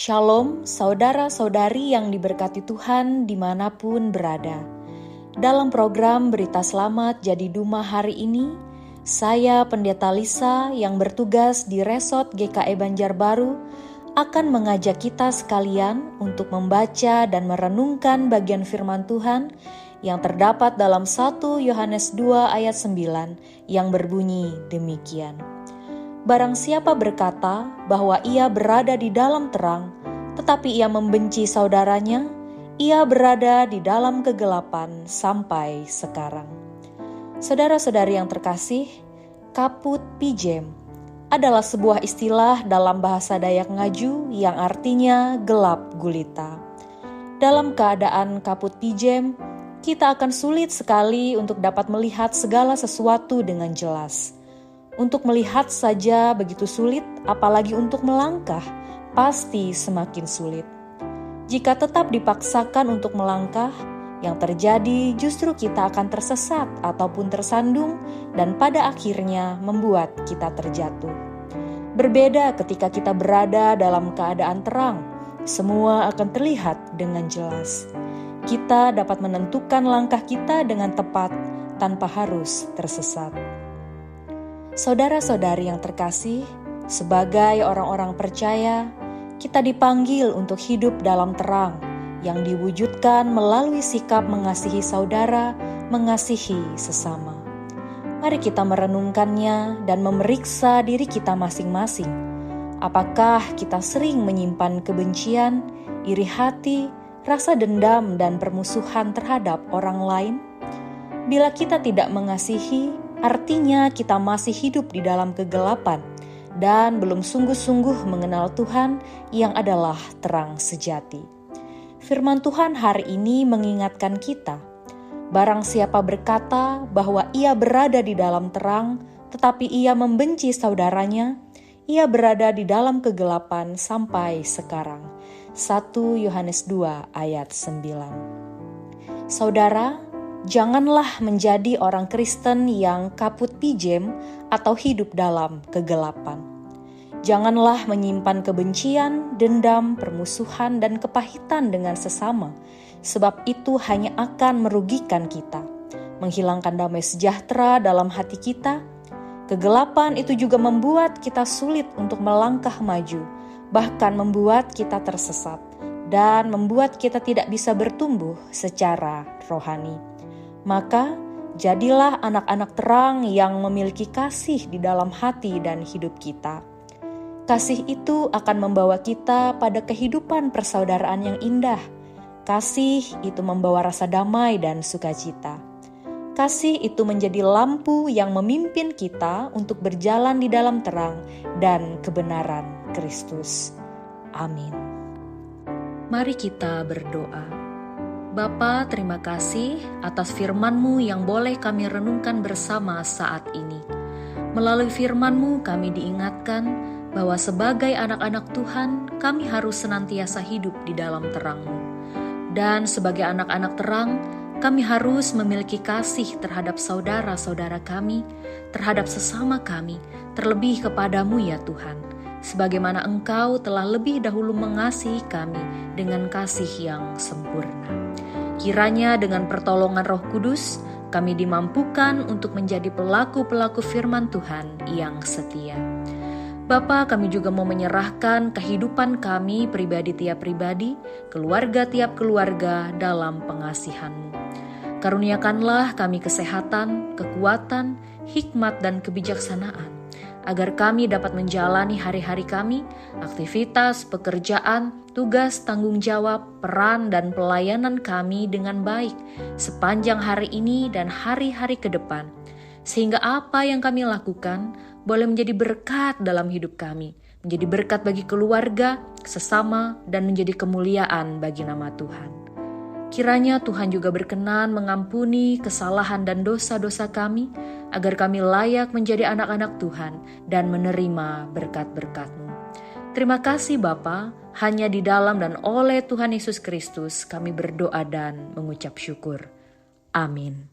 Shalom, saudara-saudari yang diberkati Tuhan dimanapun berada. Dalam program Berita Selamat Jadi Duma hari ini, saya Pendeta Lisa yang bertugas di Resort GKI Banjarbaru akan mengajak kita sekalian untuk membaca dan merenungkan bagian firman Tuhan yang terdapat dalam 1 Yohanes 2 ayat 9 yang berbunyi demikian. Barang siapa berkata bahwa ia berada di dalam terang, tetapi ia membenci saudaranya, ia berada di dalam kegelapan sampai sekarang. Saudara-saudari yang terkasih, kaput pijem adalah sebuah istilah dalam bahasa Dayak Ngaju yang artinya gelap gulita. Dalam keadaan kaput pijem, kita akan sulit sekali untuk dapat melihat segala sesuatu dengan jelas. Untuk melihat saja begitu sulit, apalagi untuk melangkah, pasti semakin sulit. Jika tetap dipaksakan untuk melangkah, yang terjadi justru kita akan tersesat ataupun tersandung dan pada akhirnya membuat kita terjatuh. Berbeda ketika kita berada dalam keadaan terang, semua akan terlihat dengan jelas. Kita dapat menentukan langkah kita dengan tepat tanpa harus tersesat. Saudara-saudari yang terkasih, sebagai orang-orang percaya, kita dipanggil untuk hidup dalam terang yang diwujudkan melalui sikap mengasihi saudara, mengasihi sesama. Mari kita merenungkannya dan memeriksa diri kita masing-masing. Apakah kita sering menyimpan kebencian, iri hati, rasa dendam dan permusuhan terhadap orang lain? Bila kita tidak mengasihi, artinya kita masih hidup di dalam kegelapan dan belum sungguh-sungguh mengenal Tuhan yang adalah terang sejati. Firman Tuhan hari ini mengingatkan kita, barang siapa berkata bahwa ia berada di dalam terang, tetapi ia membenci saudaranya, ia berada di dalam kegelapan sampai sekarang. 1 Yohanes 2 ayat 9. Saudara, janganlah menjadi orang Kristen yang kaput pijem atau hidup dalam kegelapan. Janganlah menyimpan kebencian, dendam, permusuhan, dan kepahitan dengan sesama, sebab itu hanya akan merugikan kita, menghilangkan damai sejahtera dalam hati kita. Kegelapan itu juga membuat kita sulit untuk melangkah maju, bahkan membuat kita tersesat, dan membuat kita tidak bisa bertumbuh secara rohani. Maka, jadilah anak-anak terang yang memiliki kasih di dalam hati dan hidup kita. Kasih itu akan membawa kita pada kehidupan persaudaraan yang indah. Kasih itu membawa rasa damai dan sukacita. Kasih itu menjadi lampu yang memimpin kita untuk berjalan di dalam terang dan kebenaran Kristus. Amin. Mari kita berdoa. Bapa, terima kasih atas firman-Mu yang boleh kami renungkan bersama saat ini. Melalui firman-Mu kami diingatkan bahwa sebagai anak-anak Tuhan, kami harus senantiasa hidup di dalam terang-Mu. Dan sebagai anak-anak terang, kami harus memiliki kasih terhadap saudara-saudara kami, terhadap sesama kami, terlebih kepadamu ya Tuhan. Sebagaimana Engkau telah lebih dahulu mengasihi kami dengan kasih yang sempurna. Kiranya dengan pertolongan Roh Kudus, kami dimampukan untuk menjadi pelaku-pelaku firman Tuhan yang setia. Bapa, kami juga mau menyerahkan kehidupan kami pribadi tiap pribadi, keluarga tiap keluarga dalam pengasihan-Mu. Karuniakanlah kami kesehatan, kekuatan, hikmat dan kebijaksanaan, agar kami dapat menjalani hari-hari kami, aktivitas, pekerjaan, tugas, tanggung jawab, peran, dan pelayanan kami dengan baik sepanjang hari ini dan hari-hari ke depan, sehingga apa yang kami lakukan boleh menjadi berkat dalam hidup kami, menjadi berkat bagi keluarga, sesama, dan menjadi kemuliaan bagi nama Tuhan. Kiranya Tuhan juga berkenan mengampuni kesalahan dan dosa-dosa kami, agar kami layak menjadi anak-anak Tuhan dan menerima berkat-berkat-Mu. Terima kasih Bapa, hanya di dalam dan oleh Tuhan Yesus Kristus kami berdoa dan mengucap syukur. Amin.